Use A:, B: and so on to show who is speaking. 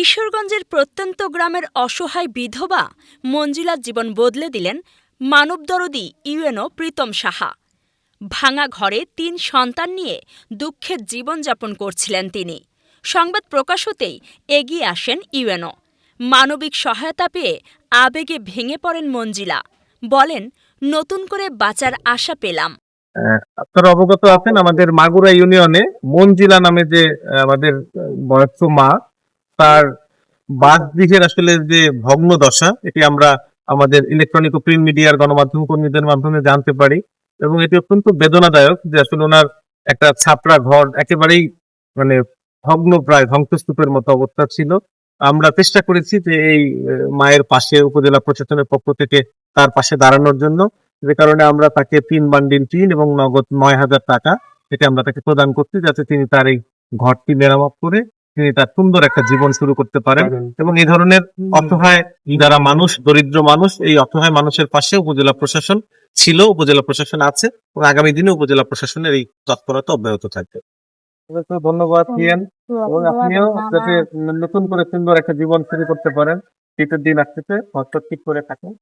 A: ঈশ্বরগঞ্জের প্রত্যন্ত গ্রামের অসহায় বিধবা মঞ্জিলার জীবন বদলে দিলেন মানবদরদী ইউএনও প্রীতম সাহা। ভাঙা ঘরে ৩ সন্তান নিয়ে দুঃখের জীবনযাপন করছিলেন তিনি। সংবাদ প্রকাশ হতেই এগিয়ে আসেন ইউএনও। মানবিক সহায়তা পেয়ে আবেগে ভেঙে পড়েন মঞ্জিলা। বলেন, নতুন করে বাঁচার আশা পেলাম।
B: আপনারা অবগত আছেন, আমাদের মাগুরা ইউনিয়নে মঞ্জিলা নামে যে আমাদের বয়স্ক মা, তার বাসগৃহের আসলে যে ভগ্ন দশা, এটি আমরা আমাদের ইলেকট্রনিক ও প্রিন্ট মিডিয়ার গণমাধ্যম কর্মীদের মাধ্যমে জানতে পারি। এবং এটি অত্যন্ত বেদনাদায়ক যে আসলে ওনার একটা ছাপড়া ঘর একেবারেই মানে ভগ্ন, প্রায় ধ্বংসস্তূপের মতো অবস্থা ছিল। আমরা চেষ্টা করেছি যে এই মায়ের পাশে উপজেলা প্রশাসনের পক্ষ থেকে তার পাশে দাঁড়ানোর জন্য, যে কারণে আমরা তাকে 3 বান্ডিল টিন এবং নগদ 9,000 টাকা এটা আমরা তাকে প্রদান করছি, যাতে তিনি তার এই ঘরটি মেরামত করে তিনি তার সুন্দর একটা জীবন শুরু করতে পারেন। এবং এই ধরনের অসহায় যারা মানুষ, দরিদ্র মানুষ, এই অসহায় মানুষের পাশে উপজেলা প্রশাসন ছিল, উপজেলা প্রশাসন আছে এবং আগামী দিনে উপজেলা প্রশাসনের এই তৎপরতা অব্যাহত থাকবে। ধন্যবাদ কিয়ান, এবং আপনিও যাতে নতুন করে সুন্দর একটা জীবন শুরু করতে পারেন, শীতের দিন আসতেছে, ঘর ঠিক করে থাকেন।